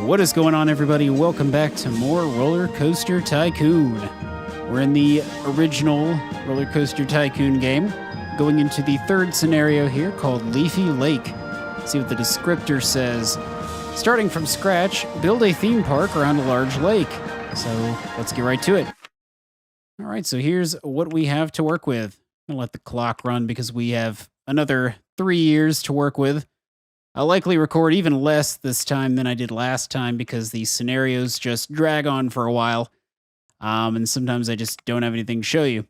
What is going on, everybody? Welcome back to more Roller Coaster Tycoon. We're in the original Roller Coaster Tycoon game, going into the third scenario here called Leafy Lake. Let's see what the descriptor says. Starting from scratch, build a theme park around a large lake. So let's get right to it. All right, so here's what we have to work with. I'm going to let the clock run because we have another 3 years to work with. I'll likely record even less this time than I did last time because the scenarios just drag on for a while. And sometimes I just don't have anything to show you.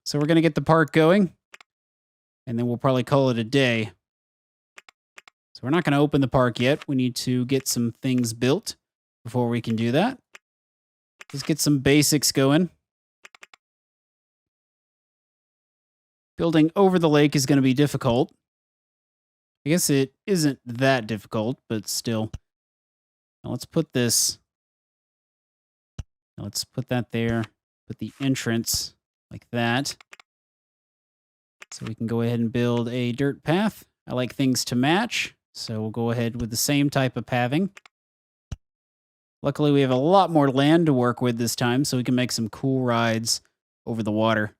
So we're going to get the park going, and then we'll probably call it a day. So we're not going to open the park yet. We need to get some things built before we can do that. Let's get some basics going. Building over the lake is going to be difficult. I guess it isn't that difficult, but still. Now let's put this. Let's put that there. Put the entrance like that. So we can go ahead and build a dirt path. I like things to match, so we'll go ahead with the same type of pathing. Luckily, we have a lot more land to work with this time, so we can make some cool rides over the water.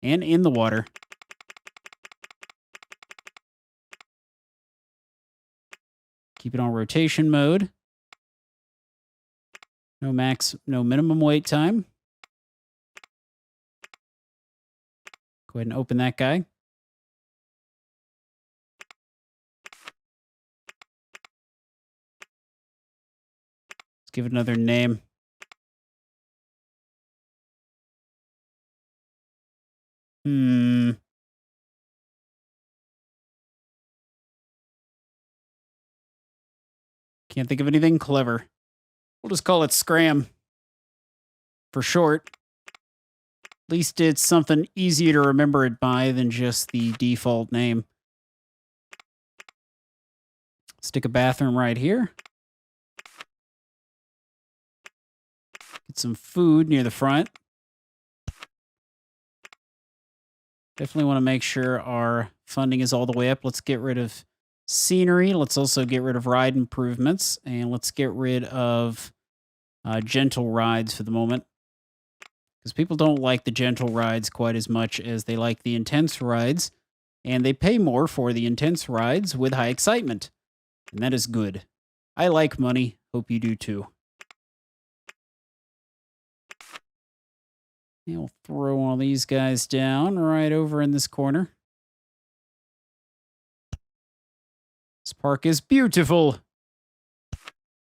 And in the water. Keep it on rotation mode. No minimum wait time. Go ahead and open that guy. Let's give it another name. Can't think of anything clever. We'll just call it Scram. For short. At least it's something easier to remember it by than just the default name. Stick a bathroom right here. Get some food near the front. Definitely want to make sure our funding is all the way up. Let's get rid of scenery. Let's also get rid of ride improvements. And let's get rid of gentle rides for the moment. Because people don't like the gentle rides quite as much as they like the intense rides. And they pay more for the intense rides with high excitement. And that is good. I like money. Hope you do too. And we'll throw all these guys down right over in this corner. This park is beautiful.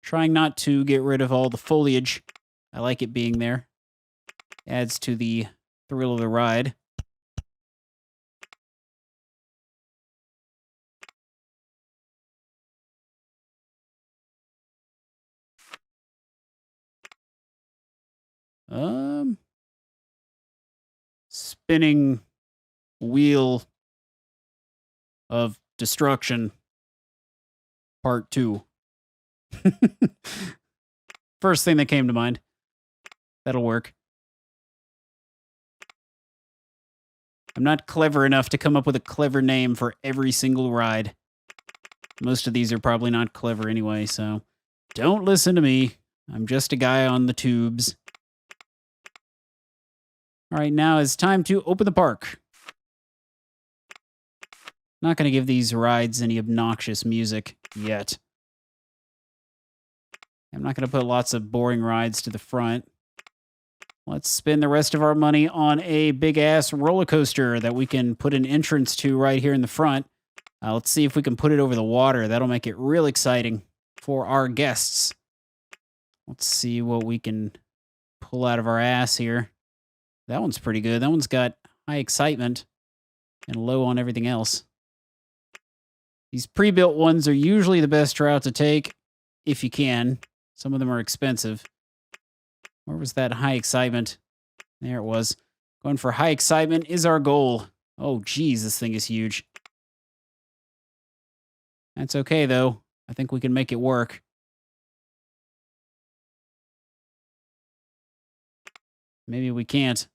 Trying not to get rid of all the foliage. I like it being there. Adds to the thrill of the ride. Spinning wheel of destruction. Part 2. First thing that came to mind. That'll work. I'm not clever enough to come up with a clever name for every single ride. Most of these are probably not clever anyway, so don't listen to me. I'm just a guy on the tubes. All right, now it's time to open the park. Not going to give these rides any obnoxious music yet. I'm not going to put lots of boring rides to the front. Let's spend the rest of our money on a big-ass roller coaster that we can put an entrance to right here in the front. Let's see if we can put it over the water. That'll make it real exciting for our guests. Let's see what we can pull out of our ass here. That one's pretty good. That one's got high excitement and low on everything else. These pre-built ones are usually the best route to take, if you can. Some of them are expensive. Where was that high excitement? There it was. Going for high excitement is our goal. Oh, geez, this thing is huge. That's okay, though. I think we can make it work. Maybe we can't.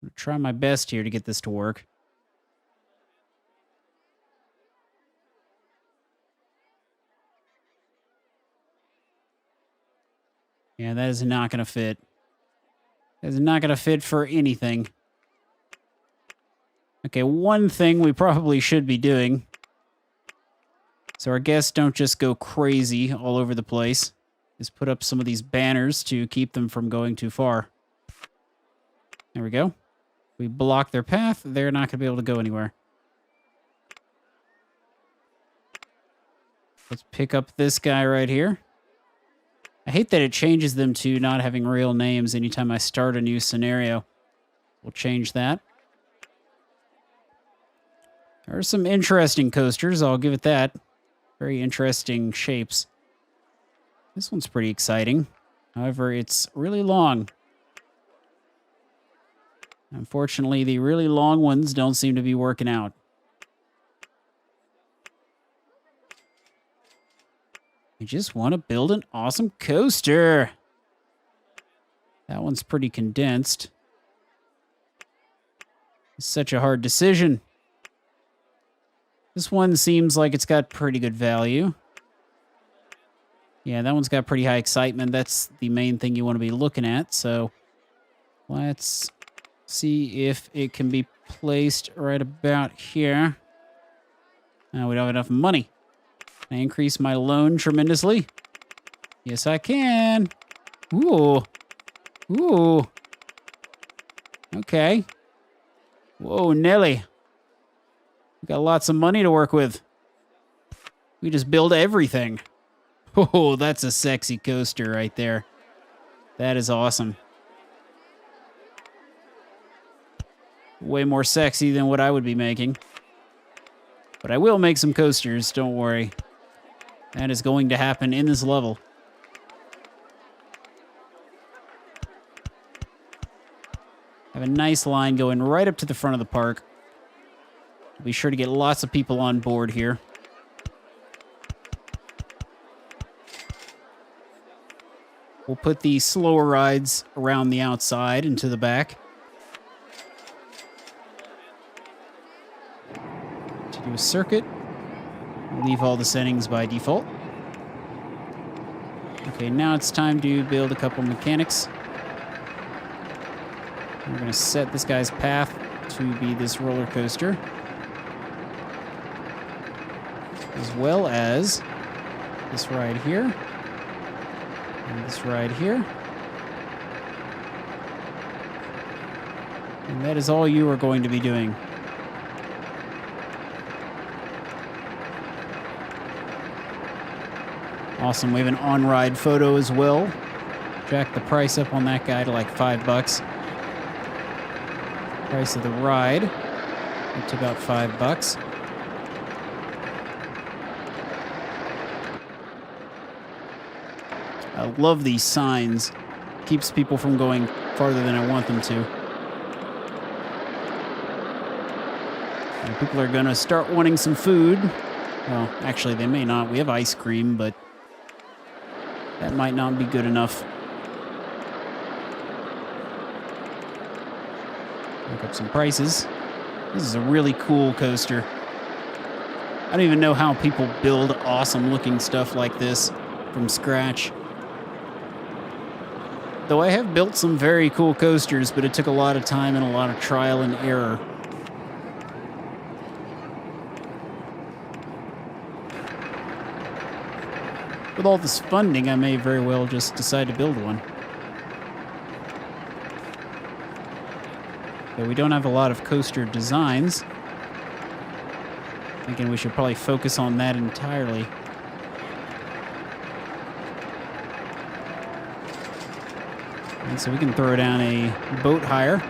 I'm going to try my best here to get this to work. Yeah, that is not going to fit. That is not going to fit for anything. Okay, one thing we probably should be doing, so our guests don't just go crazy all over the place, is put up some of these banners to keep them from going too far. There we go. We block their path, they're not going to be able to go anywhere. Let's pick up this guy right here. I hate that it changes them to not having real names anytime I start a new scenario. We'll change that. There are some interesting coasters, I'll give it that. Very interesting shapes. This one's pretty exciting. However, it's really long. Unfortunately, the really long ones don't seem to be working out. I just want to build an awesome coaster. That one's pretty condensed. It's such a hard decision. This one seems like it's got pretty good value. Yeah, that one's got pretty high excitement. That's the main thing you want to be looking at. So let's see if it can be placed right about here. We don't have enough money. Can I increase my loan tremendously? Yes, I can. Ooh. Ooh. Okay. Whoa, Nelly. We got lots of money to work with. We just build everything. Oh, that's a sexy coaster right there. That is awesome. Way more sexy than what I would be making. But I will make some coasters, don't worry. That is going to happen in this level. Have a nice line going right up to the front of the park. Be sure to get lots of people on board here. We'll put the slower rides around the outside and to the back. To do a circuit, leave all the settings by default. Okay, now it's time to build a couple mechanics. We're going to set this guy's path to be this roller coaster, as well as this ride here, and this ride here. And that is all you are going to be doing. Awesome, we have an on-ride photo as well. Jack the price up on that guy to like $5. Price of the ride up to about $5. I love these signs. Keeps people from going farther than I want them to. And people are gonna start wanting some food. Well, actually they may not. We have ice cream, but that might not be good enough. Look up some prices. This is a really cool coaster. I don't even know how people build awesome looking stuff like this from scratch. Though I have built some very cool coasters, but it took a lot of time and a lot of trial and error. With all this funding, I may very well just decide to build one. But we don't have a lot of coaster designs. Thinking we should probably focus on that entirely. And so we can throw down a boat hire.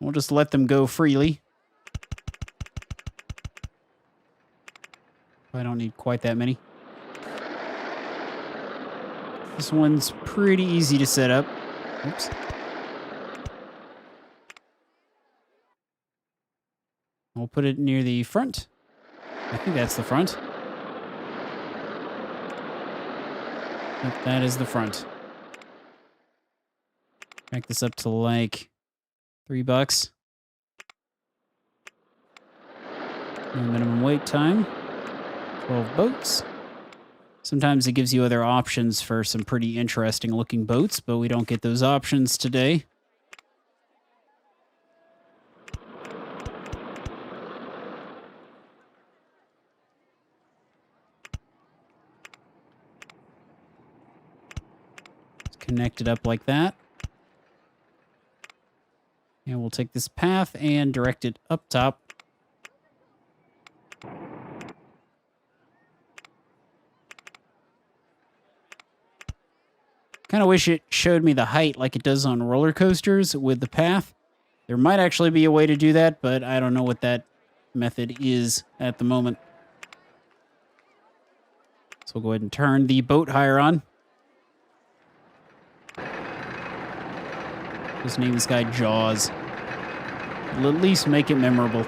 We'll just let them go freely. I don't need quite that many. This one's pretty easy to set up. Oops. We'll put it near the front. I think that's the front. Yep, that is the front. Crank this up to like $3. No minimum wait time. 12 boats. Sometimes it gives you other options for some pretty interesting looking boats, but we don't get those options today. It's connected up like that. And we'll take this path and direct it up top. Kind of wish it showed me the height like it does on roller coasters with the path. There might actually be a way to do that, but I don't know what that method is at the moment. So we'll go ahead and turn the boat hire on. Just name this guy Jaws. We'll at least make it memorable.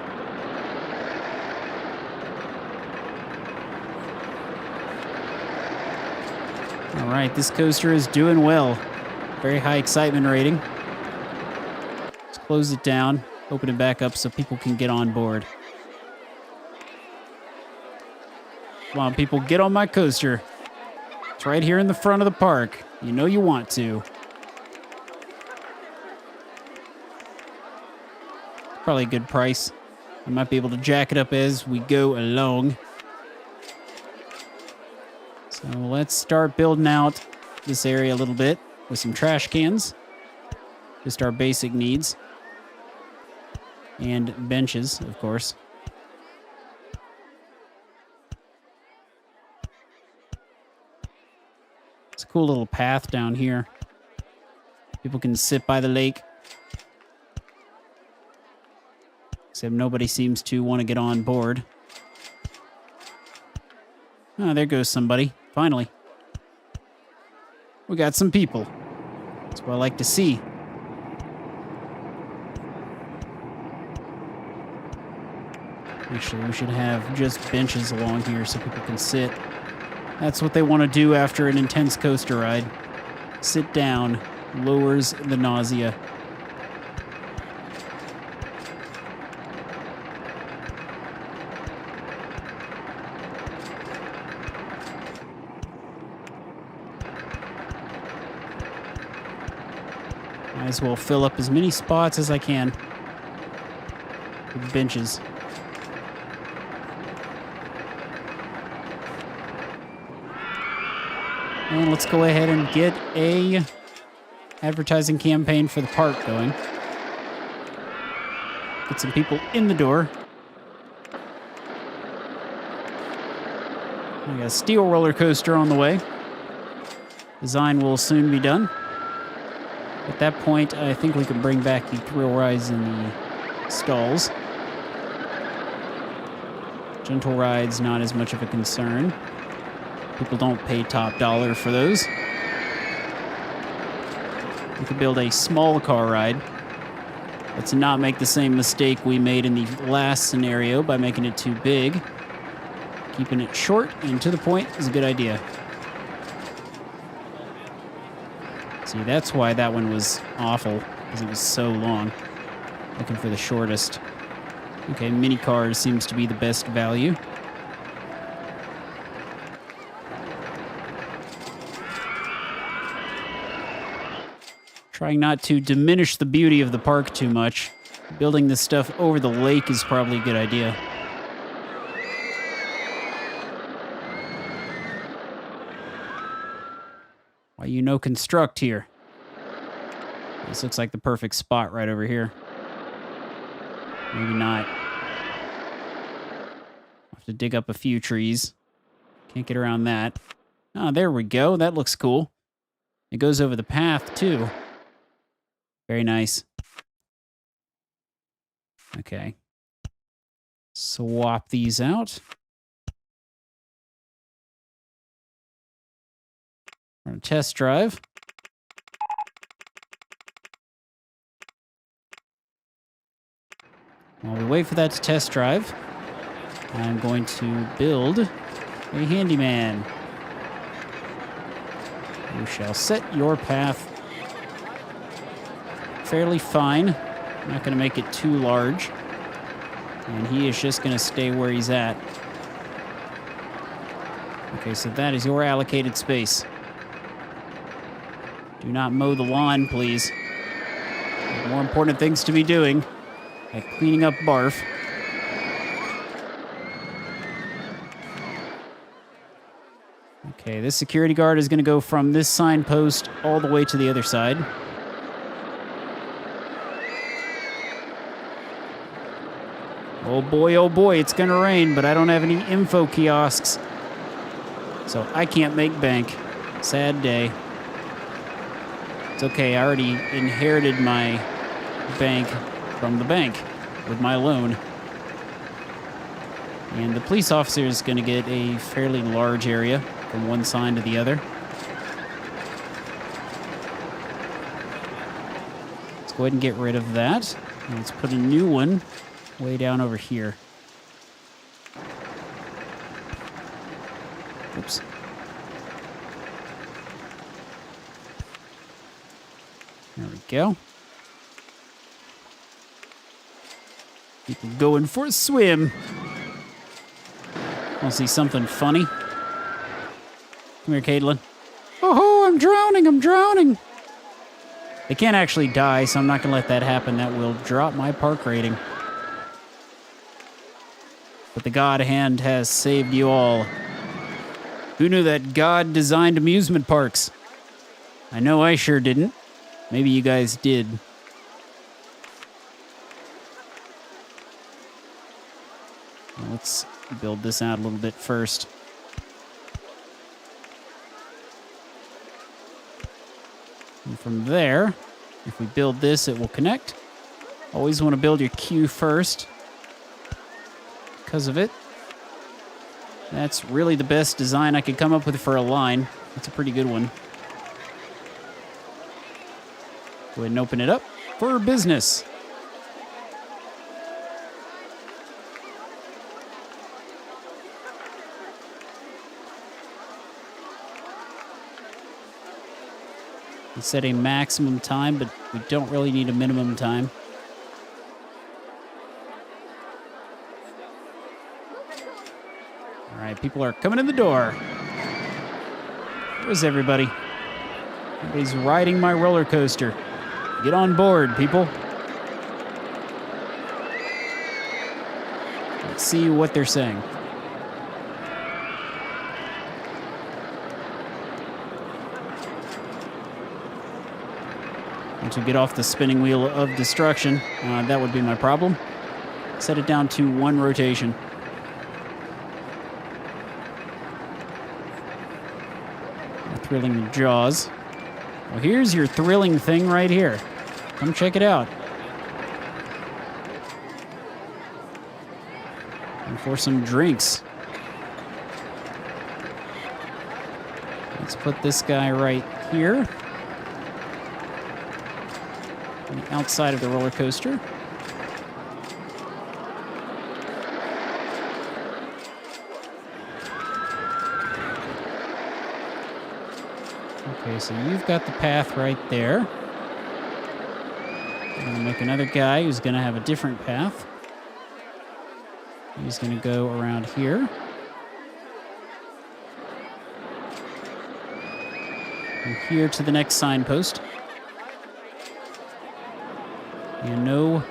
All right, this coaster is doing well. Very high excitement rating. Let's close it down, open it back up so people can get on board. Come on, people, get on my coaster. It's right here in the front of the park. You know you want to. Probably a good price. I might be able to jack it up as we go along. So let's start building out this area a little bit with some trash cans. Just our basic needs. And benches, of course. It's a cool little path down here. People can sit by the lake. Except nobody seems to want to get on board. Oh, there goes somebody. Finally. We got some people. That's what I like to see. Actually, we should have just benches along here so people can sit. That's what they want to do after an intense coaster ride. Sit down. Lowers the nausea. Might as well fill up as many spots as I can with benches. And let's go ahead and get a advertising campaign for the park going. Get some people in the door. We got a steel roller coaster on the way. Design will soon be done. At that point, I think we can bring back the thrill rides in the stalls. Gentle rides, not as much of a concern. People don't pay top dollar for those. We could build a small car ride. Let's not make the same mistake we made in the last scenario by making it too big. Keeping it short and to the point is a good idea. See, that's why that one was awful, because it was so long. Looking for the shortest. Okay, mini cars seems to be the best value. Trying not to diminish the beauty of the park too much. Building this stuff over the lake is probably a good idea. Why you no construct here? This looks like the perfect spot right over here. Maybe not. Have to dig up a few trees. Can't get around that. Ah, there we go. That looks cool. It goes over the path, too. Very nice. Okay. Swap these out. We're going to test drive. While we wait for that to test drive, I'm going to build a handyman. You shall set your path fairly fine. I'm not going to make it too large. And he is just going to stay where he's at. Okay, so that is your allocated space. Do not mow the lawn, please. More important things to be doing, like cleaning up barf. Okay, this security guard is going to go from this signpost all the way to the other side. Oh boy, it's going to rain, but I don't have any info kiosks. So I can't make bank. Sad day. It's okay, I already inherited my bank from the bank with my loan. And the police officer is going to get a fairly large area from one side to the other. Let's go ahead and get rid of that. And let's put a new one way down over here. Oops. There we go. People going for a swim. Want to see something funny? Come here, Caitlin. Oh, I'm drowning. They can't actually die, so I'm not going to let that happen. That will drop my park rating. But the God hand has saved you all. Who knew that God designed amusement parks? I know I sure didn't. Maybe you guys did. Well, let's build this out a little bit first. And from there, if we build this, it will connect. Always want to build your queue first. Because of it. That's really the best design I could come up with for a line. That's a pretty good one. Go ahead and open it up for business. We set a maximum time, but we don't really need a minimum time. All right, people are coming in the door. Where's everybody? Everybody's riding my roller coaster. Get on board, people. Let's see what they're saying. Once we get off the spinning wheel of destruction, that would be my problem. Set it down to 1 rotation. Thrilling Jaws. Well, here's your thrilling thing right here. Come check it out. And for some drinks. Let's put this guy right here. On the outside of the roller coaster. Okay, so you've got the path right there. I'm going to make another guy who's going to have a different path. He's going to go around here. And here to the next signpost. And no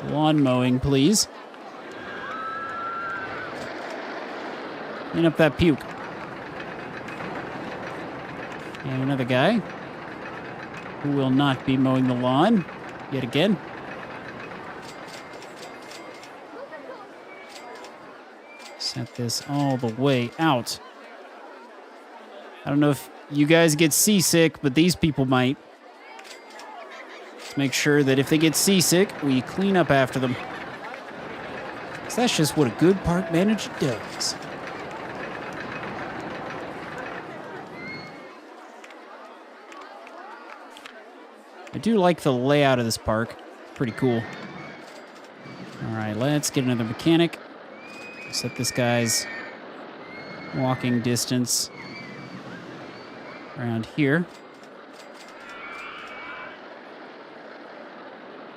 lawn mowing, please. Clean up that puke. And another guy who will not be mowing the lawn yet again. Set this all the way out. I don't know if you guys get seasick, but these people might. Let's make sure that if they get seasick, we clean up after them. 'Cause that's just what a good park manager does. I do like the layout of this park. Pretty cool. All right, let's get another mechanic. Set this guy's walking distance around here.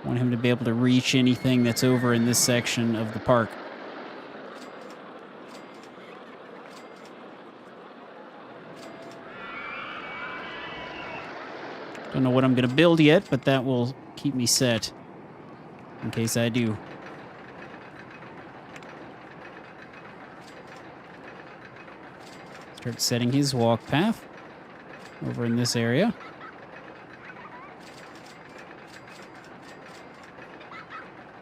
Want him to be able to reach anything that's over in this section of the park. Don't know what I'm going to build yet, but that will keep me set in case I do. Start setting his walk path over in this area.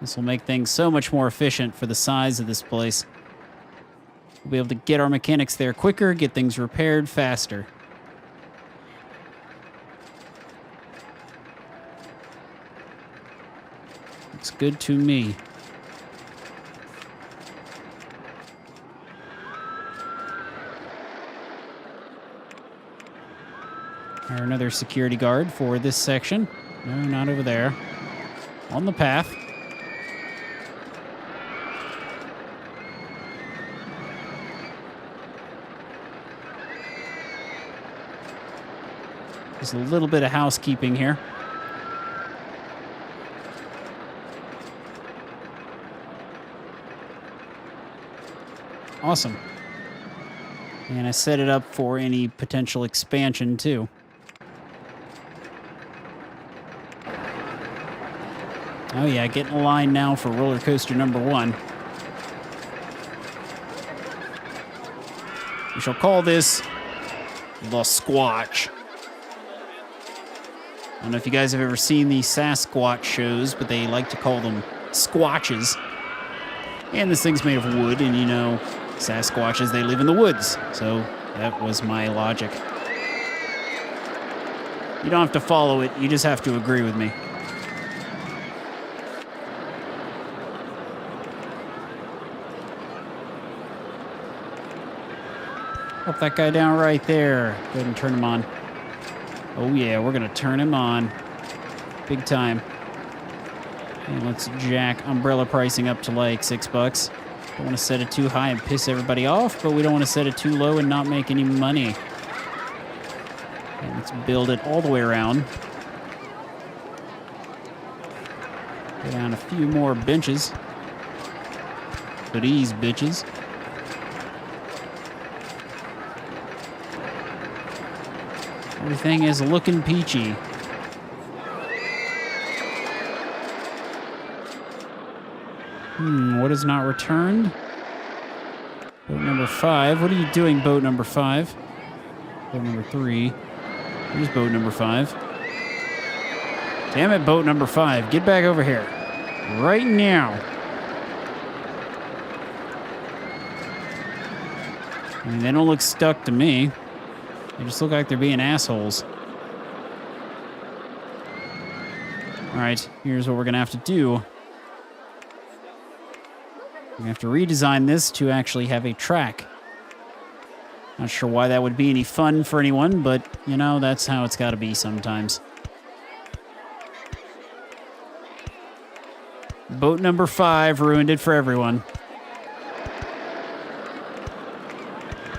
This will make things so much more efficient for the size of this place. We'll be able to get our mechanics there quicker, get things repaired faster. Looks good to me. Hire another security guard for this section. No, not over there. On the path. Just a little bit of housekeeping here. Awesome. And I set it up for any potential expansion, too. Oh yeah, getting a line now for roller coaster number 1. We shall call this the Squatch. I don't know if you guys have ever seen the Sasquatch shows, but they like to call them Squatches. And this thing's made of wood, and you know, Sasquatches, they live in the woods. So that was my logic. You don't have to follow it, you just have to agree with me. Up that guy down right there. Go ahead and turn him on. Oh yeah, we're gonna turn him on. Big time. And let's jack umbrella pricing up to like $6. Don't want to set it too high and piss everybody off, but we don't want to set it too low and not make any money. And let's build it all the way around. Go down a few more benches. For these bitches. Everything is looking peachy. What is not returned? Boat number 5. What are you doing, boat number 5? Boat number 3. Here's boat number 5. Damn it, boat number 5. Get back over here. Right now. I mean, they don't look stuck to me. They just look like they're being assholes. Alright, here's what we're gonna have to do. We're gonna have to redesign this to actually have a track. Not sure why that would be any fun for anyone, but, you know, that's how it's gotta be sometimes. Boat number 5 ruined it for everyone.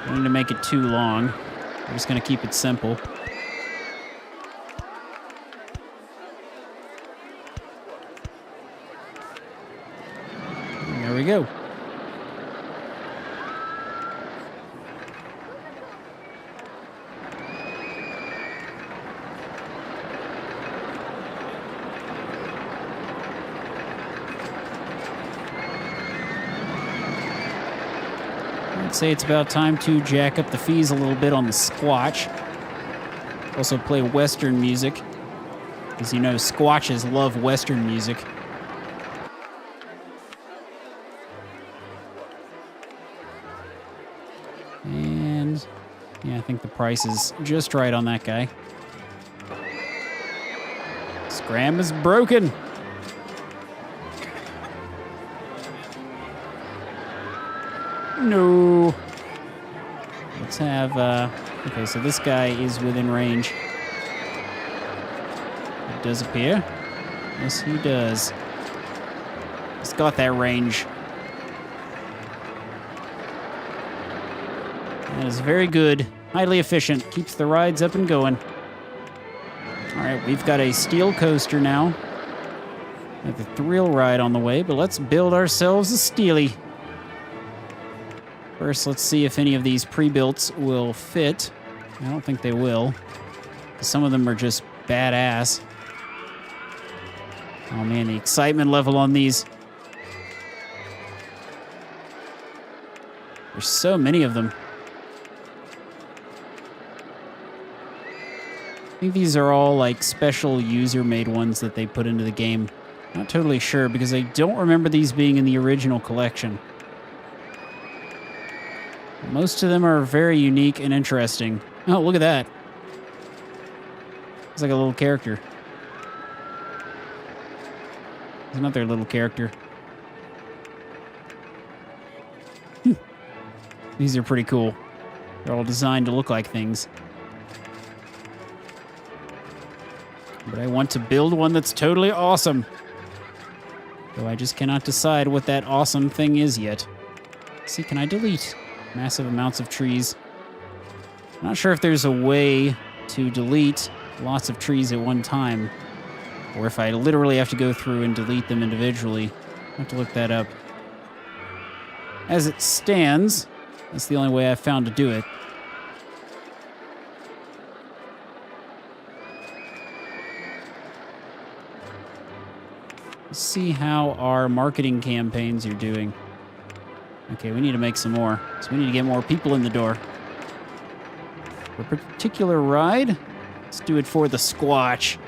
I don't need to make it too long. I'm just going to keep it simple. And there we go. I'd say it's about time to jack up the fees a little bit on the Squatch. Also play Western music. As you know, Squatches love Western music. And yeah, I think the price is just right on that guy. Scram is broken. No. Let's have, okay, so this guy is within range. It does appear. Yes, he does. He's got that range. That is very good. Highly efficient. Keeps the rides up and going. Alright, we've got a steel coaster now. We have a thrill ride on the way, but let's build ourselves a steely. First, let's see if any of these pre-builts will fit. I don't think they will. Some of them are just badass. Oh man, the excitement level on these. There's so many of them. I think these are all like special user-made ones that they put into the game. Not totally sure because I don't remember these being in the original collection. Most of them are very unique and interesting. Oh, look at that. It's like a little character. It's another little character. These are pretty cool. They're all designed to look like things. But I want to build one that's totally awesome. Though I just cannot decide what that awesome thing is yet. See, can I delete massive amounts of trees? I'm not sure if there's a way to delete lots of trees at one time, or if I literally have to go through and delete them individually. I'll have to look that up. As it stands, that's the only way I've found to do it. Let's see how our marketing campaigns are doing. Okay, we need to make some more. So we need to get more people in the door. For a particular ride, let's do it for the Squatch.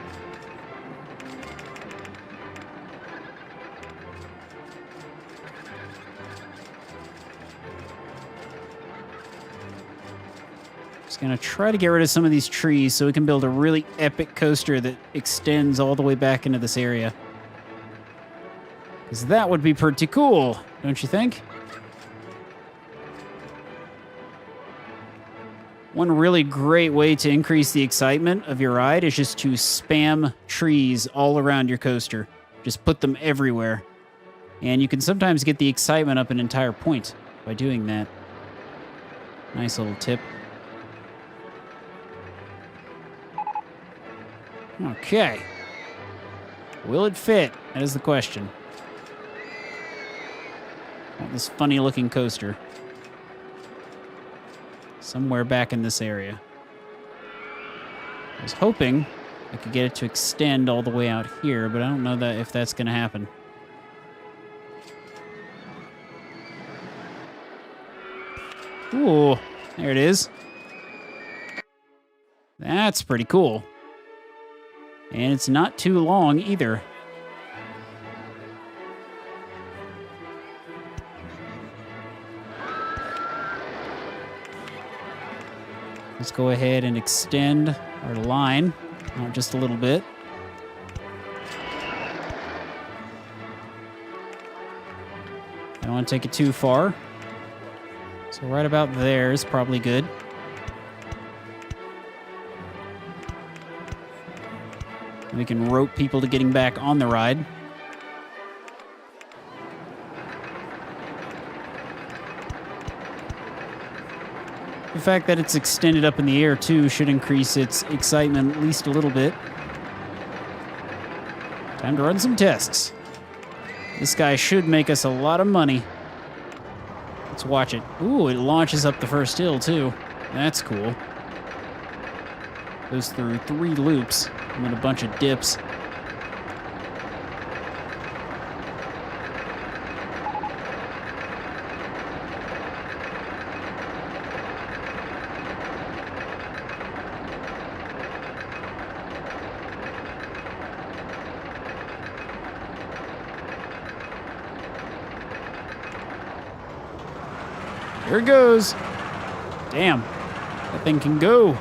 Just gonna try to get rid of some of these trees so we can build a really epic coaster that extends all the way back into this area. Because that would be pretty cool, don't you think? One really great way to increase the excitement of your ride is just to spam trees all around your coaster. Just put them everywhere. And you can sometimes get the excitement up an entire point by doing that. Nice little tip. Okay. Will it fit? That is the question. Oh, this funny looking coaster. Somewhere back in this area. I was hoping I could get it to extend all the way out here, but I don't know if that's going to happen. Ooh, there it is. That's pretty cool. And it's not too long either. Let's go ahead and extend our line out just a little bit. I don't want to take it too far. So right about there is probably good. And we can rope people to getting back on the ride. The fact that it's extended up in the air, too, should increase its excitement at least a little bit. Time to run some tests. This guy should make us a lot of money. Let's watch it. Ooh, it launches up the first hill, too. That's cool. Goes through 3 loops and then a bunch of dips. Here it goes. Damn, that thing can go.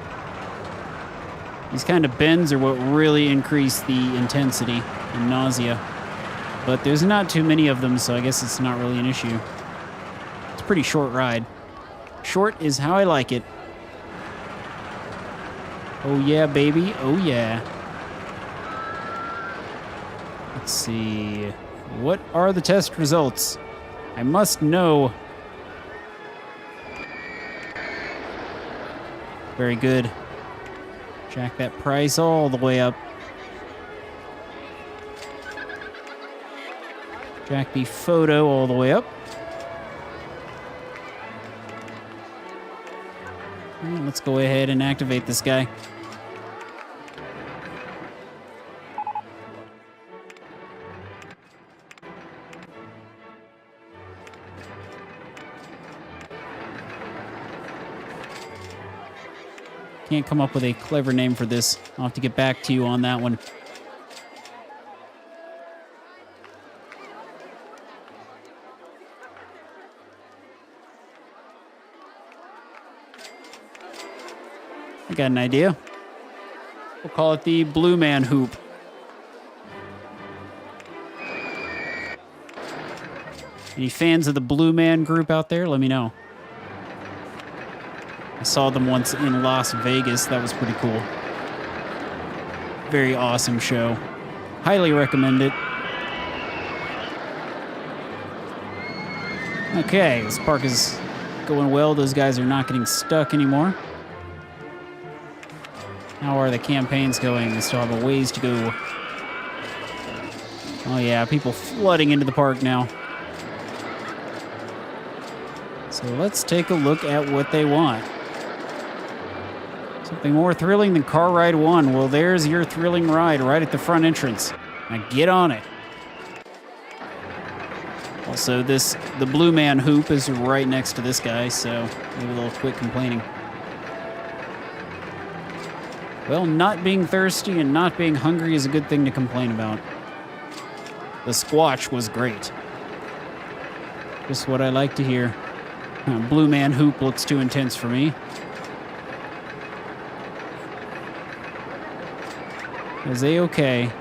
These kind of bends are what really increase the intensity and nausea. But there's not too many of them, so I guess it's not really an issue. It's a pretty short ride. Short is how I like it. Oh yeah, baby. Oh yeah. Let's see. What are the test results? I must know. Very good. Jack that price all the way up. Jack the photo all the way up. Let's go ahead and activate this guy. Can't come up with a clever name for this. I'll have to get back to you on that one. I got an idea. We'll call it the Blue Man Hoop. Any fans of the Blue Man group out there? Let me know. I saw them once in Las Vegas. That was pretty cool. Very awesome show. Highly recommend it. Okay, this park is going well. Those guys are not getting stuck anymore. How are the campaigns going? They still have a ways to go. Oh yeah, people flooding into the park now. So let's take a look at what they want. Something more thrilling than Car Ride 1. Well, there's your thrilling ride right at the front entrance. Now get on it. Also, the Blue Man Hoop is right next to this guy, so maybe a little quit complaining. Well, not being thirsty and not being hungry is a good thing to complain about. The squatch was great. Just what I like to hear. Blue Man Hoop looks too intense for me. Is A-okay.